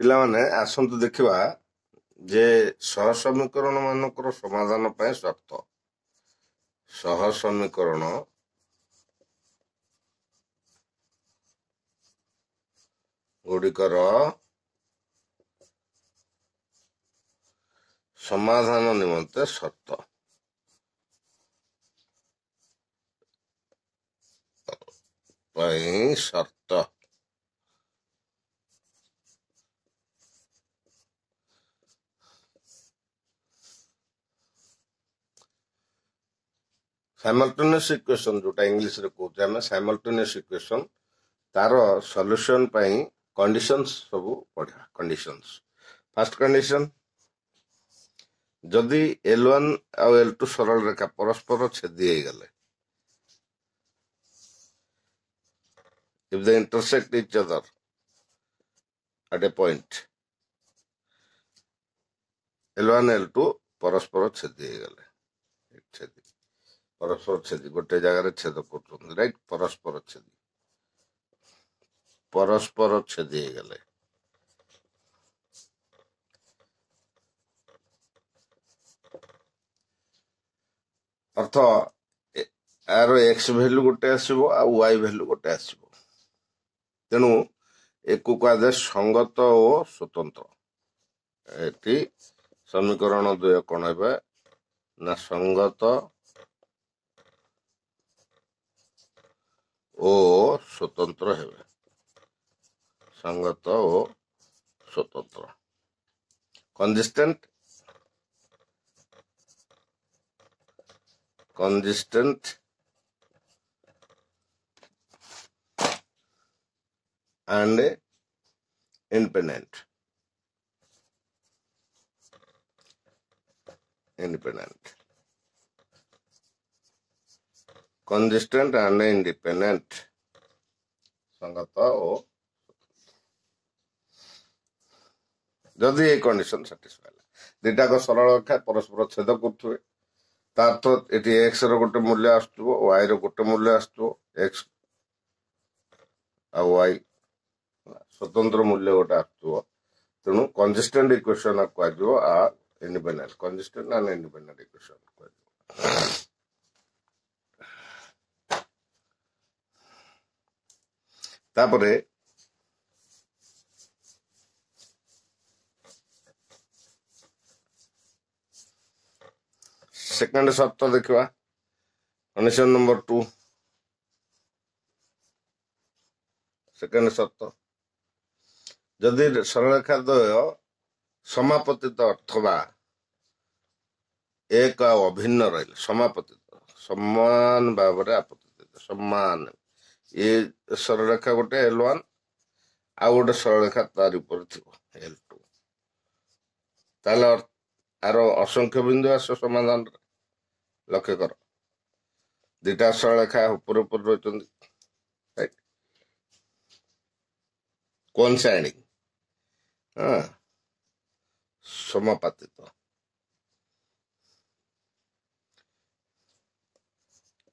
ପିଲାମାନେ ଆସନ୍ତୁ ଦେଖିବା ଯେ ସହ ସମୀକରଣ ମାନଙ୍କର ସମାଧାନ ପାଇଁ ସର୍ତ୍ତ। ସହ ସମୀକରଣ ଗୁଡ଼ିକର ସମାଧାନ ନିମନ୍ତେ ସର୍ତ୍ତ। ପାଇଁ ସର୍ତ୍ତ। ସାଇମଲ୍ଟେନିୟସ୍ ଇକ୍ୱେସନ୍ ଯୋଉଟା ଇଂଲିଶରେ କହୁଛେ ଆମେ ସାଇମଲ୍ଟେନିୟସ୍ ଇକ୍ୱେସନ୍, ତାର ସଲ୍ୟୁସନ୍ ପାଇଁ କଣ୍ଡିସନ୍ସ ସବୁ ପଢିବା। କଣ୍ଡିସନ୍ସ, ଫାର୍ଷ୍ଟ କଣ୍ଡିସନ୍, ଯଦି L1 ଆଉ L2 ସରଳ ରେଖା ପରସ୍ପର ଛେଦି ହେଇଗଲେ, if they intersect each other at a point, L1 L2 ପରସ୍ପର ଛେଦି ହେଇଗଲେ, ପରସ୍ପର ଛେଦି ଗୋଟେ ଜାଗାରେ ଛେଦ କରୁଛନ୍ତି, ରାଇଟ୍? ପରସ୍ପର ଛେଦି ହେଇଗଲେ, ଅର୍ଥ ଏହାର x ଭ୍ୟାଲୁ ଗୋଟେ ଆସିବ ଆଉ y ଭ୍ୟାଲୁ ଗୋଟେ ଆସିବ। ତେଣୁ ଏକୁ କୁହାଯାଏ ସଙ୍ଗତ ଓ ସ୍ୱତନ୍ତ୍ର। ଏଠି ସମୀକରଣ ଦ୍ୱୟ କଣ ହେବେ ନା ସଙ୍ଗତ ଓ ସ୍ୱତନ୍ତ୍ର ହେବେ। ସଙ୍ଗତ ଓ ସ୍ୱତନ୍ତ୍ର। କନଜିଷ୍ଟେଣ୍ଟ and independent. Consistent and independent. ସଙ୍ଗତ ଓ ଯଦି ଏଇ କଣ୍ଡିସନ ସାଟିସ୍ଫାଇ ହେଲା, ଦିଟାକ ସରଳ ରେଖା ପରସ୍ପର ଛେଦ କରୁଥିବେ, ତା ଅର୍ଥ ଏଠି x ର ଗୋଟେ ମୂଲ୍ୟ ଆସୁଥିବ, y ର ଗୋଟେ ମୂଲ୍ୟ ଆସୁଥିବ, x ଆଉ y ସ୍ୱତନ୍ତ୍ର ମୂଲ୍ୟ ଗୋଟେ ଆସୁଥିବ। ତେଣୁ କନଜିଷ୍ଟେଣ୍ଟ ଇକ୍ୱେସନ କୁହାଯିବ ଆଉ ଇଣ୍ଡିପେଣ୍ଡେଣ୍ଟ। କନଜିଷ୍ଟେଣ୍ଟ ଆଣ୍ଡ ଇଣ୍ଡିପେଣ୍ଡେଣ୍ଟ ଇକ୍ୱେସନ କୁହାଯିବ। ତାପରେ ସେକେଣ୍ଡ ସର୍ତ୍ତ ଦେଖିବା, କଣ୍ଡିସନ ନମ୍ବର 2। ସେକେଣ୍ଡ ସର୍ତ୍ତ, ଯଦି ସରଳରେଖା ଦ୍ୱୟ ସମାପତିତ ଅଥବା ଏକ ଆଉ ଅଭିନ୍ନ ରହିଲେ, ସମାପତିତ ସମାନ ଭାବରେ ଆପତିତ, ସମାନ, ଏ ସରଳରେଖା ଗୋଟେ L1 ଆଉ ଗୋଟେ ସରଳରେଖା ତାରି ଉପରେ ଥିବ L2, ତାହେଲେ ଆର ଅସଂଖ୍ୟ ବିନ୍ଦୁ ଆସିବ ସମାଧାନରେ। ଲକ୍ଷ୍ୟ କର, ଦିଟା ସରଳରେଖା ଉପରେ ରହିଛନ୍ତି, କୋଇନସାଇଡିଂ, ସମାପାତିତ।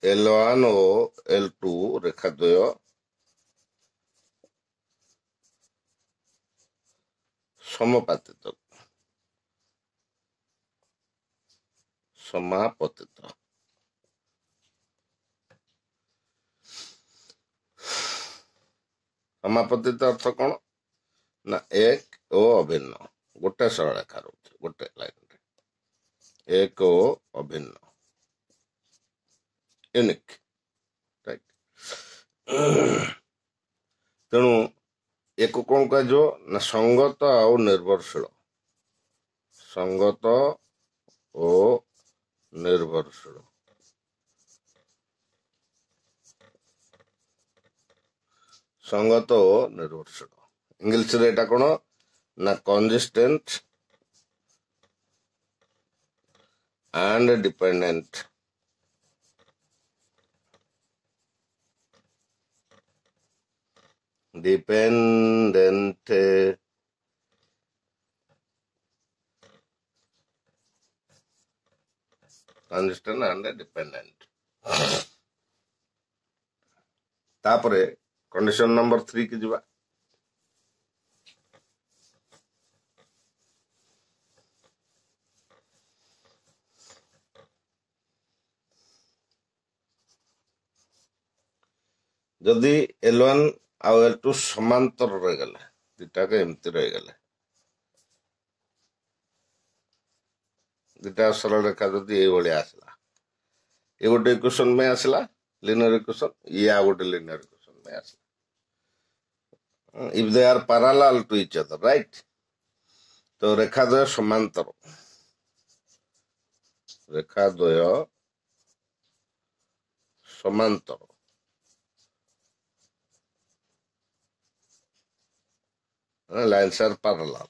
L1 ଓ L2 ରେଖାଦ୍ୱୟ ସମାପତିତ। ସମାପତିତ ଅର୍ଥ କଣ ନା ଏକ ଓ ଅଭିନ୍ନ, ଗୋଟେ ସରଳରେଖା ରହୁଛି ଗୋଟେ ଲାଇନରେ, ଏକ ଓ ଅଭିନ୍ନ, ୟୁନିକ୍, ରାଇଟ୍? ତେଣୁ ଏକୁ କଣ କୁହାଯିବ ନା ସଙ୍ଗତ ଆଉ ନିର୍ଭରଶୀଳ। ସଙ୍ଗତ ଓ ନିର୍ଭରଶୀଳ। ସଙ୍ଗତ ଓ ନିର୍ଭରଶୀଳ। ଇଂଲିଶରେ ଏଟା କଣ ନା କନଜିଷ୍ଟେଣ୍ଟ and dependent. Consistent and dependent. ତାପରେ କଣ୍ଡିସନ ନମ୍ବର 3 କି ଯିବା। जदि L1 आउ L2 समांतर रहीगले दुटाक एमती रहीगले दुटा सरल रेखा जदि ये आसला ये गोटे इक्वेशन में आसला लिनियर इक्वेशन ये आ गोटे लिनियर इक्वेशन में आसला if they are parallel to each other, right? तो रेखाद्वय समांतर रेखाद्वय समांतर lines are parallel.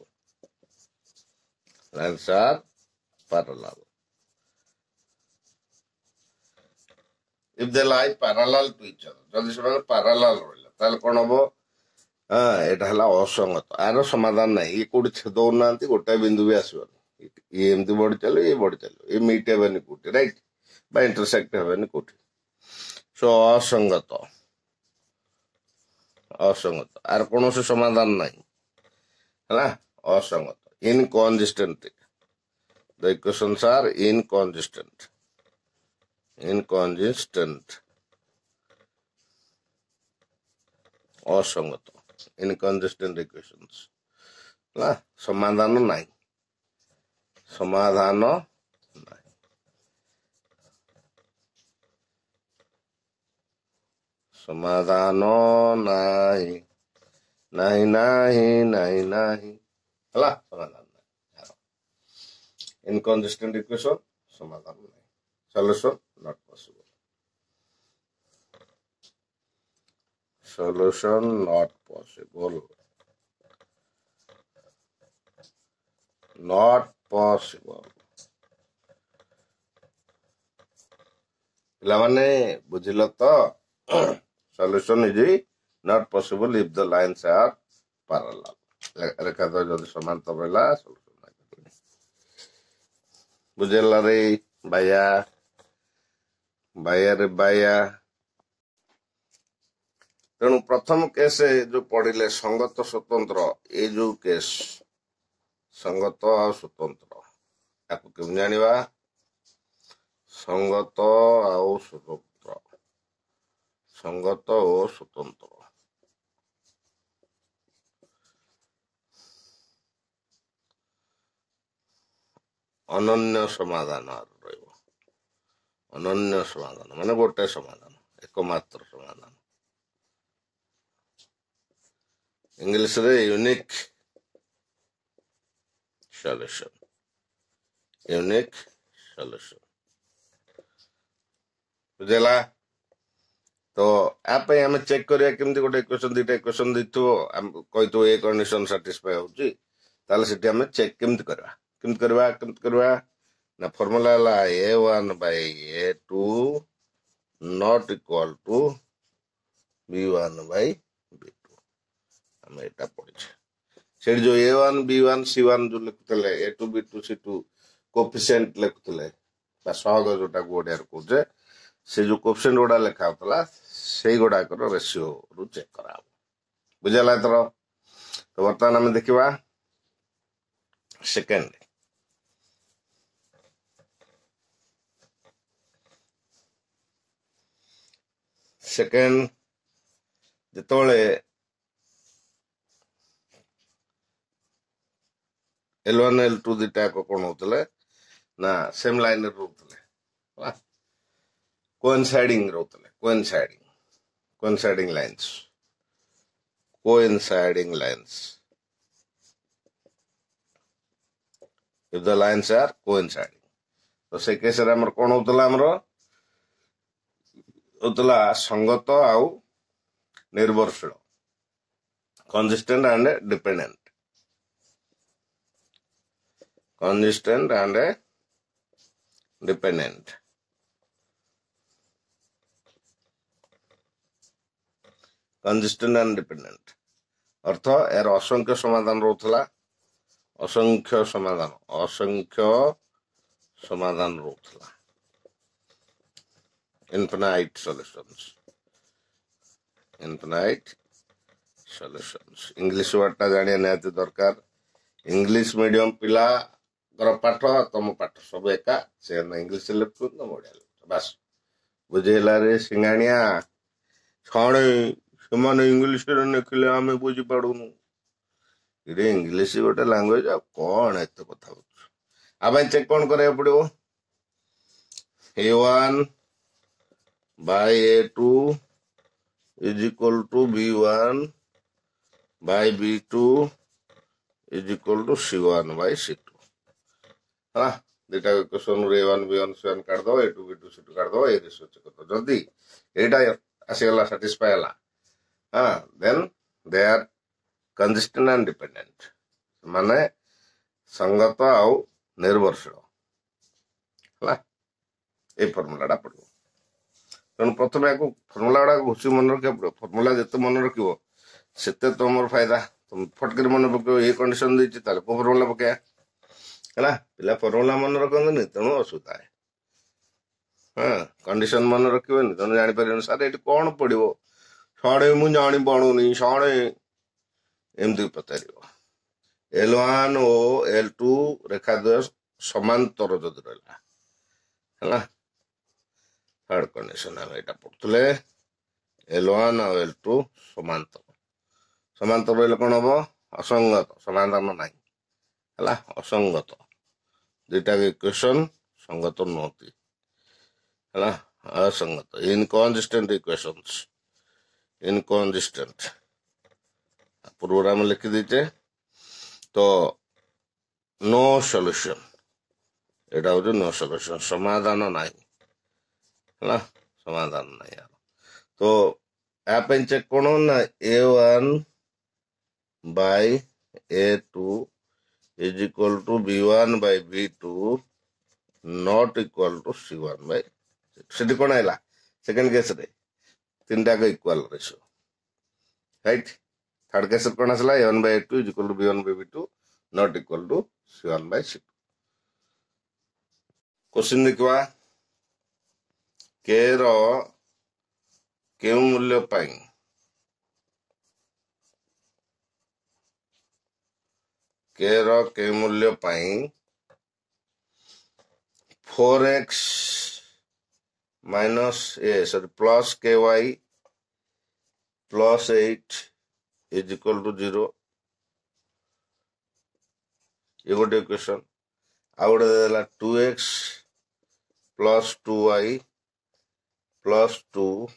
Lines are parallel. If they lie parallel to each other, जदि से parallel रहिला ताले कोन हबो एटा हला असंगत आरो समाधान नहीं ये कोडी छेद होनांती गोटे बिंदु भी आसबनी ये एमती बढ़ चलो ये मीट हेबनी कोटी राइट बा इंटरसेक्ट हेबनी कोटी सो असंगत आर कौन से समाधान नहीं है असंगत inconsistent the equations are inconsistent असंगत इनकंसिस्टेंट इक्वेशंस ना समाधान नहीं समाधान नहीं हला समाधान नहीं इनकंसिस्टेंट इक्वेशन समाधान नहीं solution not possible solution not possible पिलामाने बुझिल तो solution is not possible if the lines are parallel रेखा तो जदि समांतर रहला solution नहीं बुझेला रे बाया तेणु प्रथम केस जो पढ़िले संगत स्वतंत्र ये जो केस संगत और स्वतंत्र आपको क्यों जानिबा संगत और स्वतंत्र अनन्य समाधान अनन्य समाधान माने गोटे समाधान एकमात्र समाधान इंग्लिश रे यूनिक सॉल्यूशन बुझेला तो आप आम चेक करिया केमती गोटे इक्वेशन दुटा इक्वेशन दिथो कहितो ए कंडीशन सैटिस्फाई होची ताले सिटी हम चेक केमती करबा ना फार्मूला ला a1 by a2 not equal to b1 by b2 हम एटा पढ़े से जो a1 b1 c1 जो लिखुतले a2 b2 c2 कोएफिशिएंट लिखुतले बा सहग जोटा गोडियार कोजे से जो कोएफिशिएंट गोडा लिखा होतला सेही गोडा कर रेशियो रु चेक करा बुझला तो वर्तमान हम देखिबा सेकंड जितोले L1 L2 दिटा को कोन होतले ना सेम लाइन रे होतले coinciding lines if the lines are coinciding तो से केस रे हमर कोन होतला संगत आउ निर्भरशील consistent and dependent consistent and dependent अर्थ यार असंख्य समाधान रोथला असंख्य समाधान रोथला infinite solutions इंग्लिश वर्डटा जानिया निहाती दरकार इंग्लिश मीडियम पिला पाठ तुम पाठ सब एका से इंग्लिश लिखु बढ़िया बस बुझेला रे सिंगाणिया ଛାଣେ ସେମାନେ ଇଂଲିଶରେ ଲେଖିଲେ ଆମେ ବୁଝିପାରୁନୁ। ଏଇଟା ଇଂଲିଶ ଗୋଟେ ଲାଙ୍ଗୁଏଜ, ଆଉ କଣ ଏତେ କଥା ହଉଛୁ? ଆ ପାଇଁ ଚେକ୍ କଣ କରିବାକୁ ପଡିବ? A1 by A2 is equal to B1 by B2 is equal to C1 by C2 ହେଲା। ଦୁଇଟା ଇକ୍ୱେସନରୁ A1 B1 C1 କାଢିଦବ, A2 B2 C2 କାଢିଦବ, ଏ ରେସିଓ ଚେକ୍ କରିଦବ। ଯଦି ଏଇଟା ଆସିଗଲା, ସାଟିସ୍ଫାଏ ହେଲା, ଦେନ୍ ଦେ ଆର୍ କନଜିଷ୍ଟେଣ୍ଟ ଆଣ୍ଡ ଡିପେଣ୍ଡେଣ୍ଟ, ମାନେ ସଙ୍ଗତ ଆଉ ନିର୍ଭରଶୀଳ ହେଲା। ଏଇ ଫର୍ମୁଲାଟା ପଡିବ। ତେଣୁ ପ୍ରଥମେ ୟାକୁ ଫର୍ମୁଲା ଗୁଡାକ ଘୁଷି ମନେ ରଖିବାକୁ ପଡିବ। ଫର୍ମୁଲା ଯେତେ ମନେ ରଖିବ ସେତେ ତମର ଫାଇଦା। ତମେ ଫଟକରି ମନେ ପକେଇବ, ଏ କଣ୍ଡିସନ ଦେଇଛି ତାହେଲେ କୋଉ ଫର୍ମୁଲା ପକେଇବା ହେଲା। ପିଲା ଫର୍ମୁଲା ମନେ ରଖନ୍ତିନି, ତେଣୁ ଅସୁବିଧା। କଣ୍ଡିସନ ମନେ ରଖିବେନି, ତେଣୁ ଜାଣିପାରିବେନି ସାର୍ ଏଠି କଣ ପଡିବ, ସଣେ ମୁଁ ଜାଣିପାରୁନି, ସଣେ ଏମିତି ପଚାରିବ। L1 ଓ L2 ରେଖା ଦ୍ୱୟ ସମାନ୍ତର ଯଦି ରହିଲା ହେଲା। ଥାର୍ଡ କଣ୍ଡିସନ ଆମେ ଏଇଟା ପଢୁଥିଲେ, L1 ଆଉ L2 ସମାନ୍ତର। ସମାନ୍ତର ରହିଲେ କଣ ହବ? ଅସଙ୍ଗତ, ସମାଧାନ ନାହିଁ ହେଲା। ଅସଙ୍ଗତ, ଦୁଇଟା ଇକ୍ୱେସନ ସଙ୍ଗତ ନୁହନ୍ତି ହେଲା। ଅସଙ୍ଗତ, ଇନକନଜିଷ୍ଟେଣ୍ଟ ଇକ୍ୱେସନ୍ସ, ଇନକନଜିଷ୍ଟେଣ୍ଟ ପୂର୍ବରୁ ଆମେ ଲେଖିଦେଇଛେ। ତ नो ସଲ୍ୟୁସନ, ଏଇଟା ହଉଛି नो ସଲ୍ୟୁସନ, ସମାଧାନ ନାହିଁ ହେଲା, ସମାଧାନ ନାହିଁ। ତ ୟା ପାଇଁ ଚେକ୍ କଣ ନା A1 by A2 is equal to B1 by B2 not equal to C1 by ସେଠି କଣ ହେଲା? ସେକେଣ୍ଡ କେସରେ ତିନିଟାକ ଇକ୍ୱାଲ ରେସିଓ ରାଇଟ୍। ଥାର୍ଡ କେସରେ କଣ ଆସିଲା? A1 by A2 is equal to B1 by B2 not equal to C1 by C2। Question ଦେଖିବା, K ର କେଉଁ ମୂଲ୍ୟ ପାଇଁ K ର କେଉଁ ମୂଲ୍ୟ ପାଇଁ 4x minus plus ky plus 8 is equal to 0। ये गोटे इक्वेशन। ଆଉ ଗୋଟେ ଦେଲା 2x plus 2y plus 2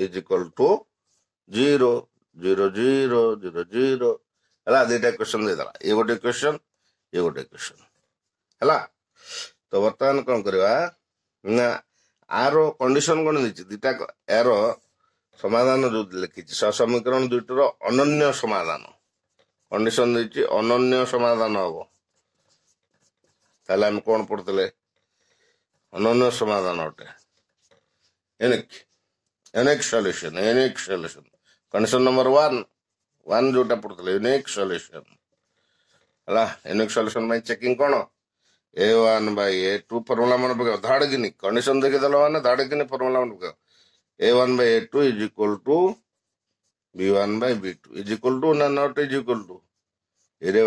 is equal to 0 0 0 0 0 ହେଲା। ଦୁଇଟା ଇକ୍ୱେସନ ଦେଇଦେଲା, ଏ ଗୋଟେ ଇକ୍ୱେସନ, ଏ ଗୋଟେ ଇକ୍ୱେସନ ହେଲା। ତ ବର୍ତ୍ତମାନ କଣ କରିବା ନା ଆର କଣ୍ଡିସନ କଣ ଦେଇଛି? ଦିଟା ଏହାର ସମାଧାନ ଯୋଉ ଲେଖିଛି, ସମୀକରଣ ଦୁଇଟିର ଅନନ୍ୟ ସମାଧାନ କଣ୍ଡିସନ ଦେଇଛି, ଅନନ୍ୟ ସମାଧାନ ହବ। ତାହେଲେ ଆମେ କଣ ପଢୁଥିଲେ? ଅନନ୍ୟ ସମାଧାନ ଅଟେ unique solution, unique solution. Condition number 1 ଯୋଉଟା ପଢୁଥିଲେ ୟୁନିକ୍ ସଲ୍ୟୁସନ ହେଲା। ୟୁନିକ୍ ସଲ୍ୟୁସନ ପାଇଁ ଚେକିଂ କଣ? A1 by A2 ଫର୍ମୁଲା ମନେ ପକେଇବ ଧାଡକିନି। କଣ୍ଡିସନ ଦେଖିଦେଲ ମାନେ ଧାଡକିନି ଫର୍ମୁଲା ମନେ ପକେଇବ। A1 by A2 is equal to B1 by B2 is equal to ନା not is equal to? ଏରେ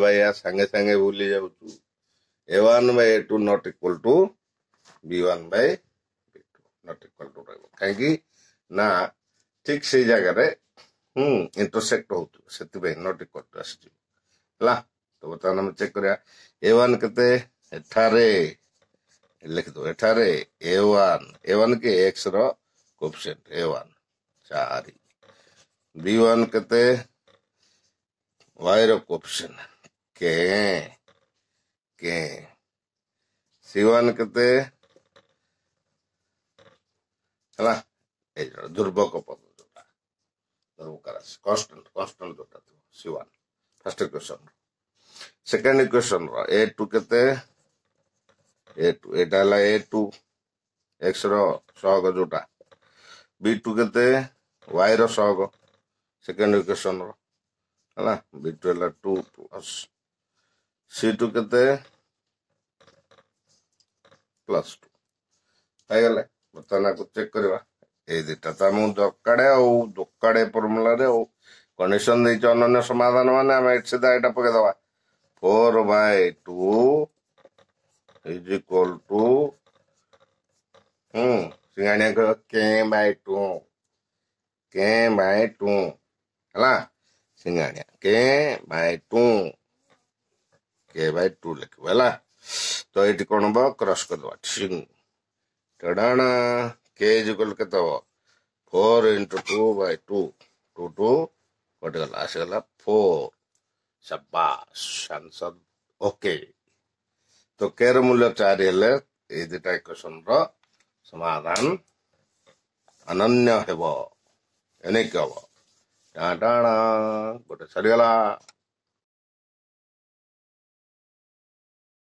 ଭାଇଆ ସାଙ୍ଗେ ସାଙ୍ଗେ ଭୁଲି ଯାଉଛୁ। A1 by A2 not equal to B1 by B2 not equal to ରହିବ। କାହିଁକି ନା ଠିକ ସେଇ ଜାଗାରେ ଇଣ୍ଟରସେକ୍ଟ ହଉଥିବ, ସେଥିପାଇଁ ନଟ୍ ଇକ୍ୱାଲ ଟୁ ଆସିଯିବ ହେଲା। ତ ବର୍ତ୍ତମାନ ଆମେ ଚେକ୍ କରିବା A1 କେତେ? ଏଠାରେ ଲେଖିଦବ, ଏଠାରେ A1 କି x ର କୋଏଫିସିଏଣ୍ଟ A1 4, B1 କେତେ? y ର କୋଏଫିସିଏଣ୍ଟ k, C1 କେତେ ହେଲା? ଏଇ ଧ୍ରୁବକ ପଦ ଯୋଉଟା, ଧ୍ରୁବକ ରାଶି, କନଷ୍ଟାଣ୍ଟ ଯୋଉଟା ଥିବ C1 first equation. Second equation ର A2 କେତେ? A2 ଏଇଟା ହେଲା A2 x ର ସହଗ ଯୋଉଟା, B2 କେତେ? y ର ସହଗ ସେକେଣ୍ଡ ଇକ୍ୱେସନ ର ହେଲା। B2 ହେଲା 2 ପ୍ଲସ୍ C2 କେତେ? ପ୍ଲସ୍ 2 ହେଇଗଲେ। ବର୍ତ୍ତମାନ ଆକୁ ଚେକ୍ କରିବା। ଏଇ ଦିଟା ତ ଆମକୁ ଦରକାର ଫର୍ମୁଲାରେ ଆଉ କଣ୍ଡିସନ ଦେଇଛି ଅନନ୍ୟ ସମାଧାନ, ମାନେ ଆମେ ସିଧା ଏଇଟା ପକେଇଦବା 4/2 is equal to सिंगाणिया कह के बाय टू है सिंगाणिया के बाय टू लिखो है तो ये कौन हम क्रॉस करदे सिंग टडाणा के इक्वल के 4 into 2 by 2 2 कटिगला आसीगला 4 शाबाश आंसर ओके तो केर मूल्य 4 हेले ए दुटा इक्वेशन रो समाधान अनन्य हेबो एने के हबो टाटाणा गोटे सरीगला।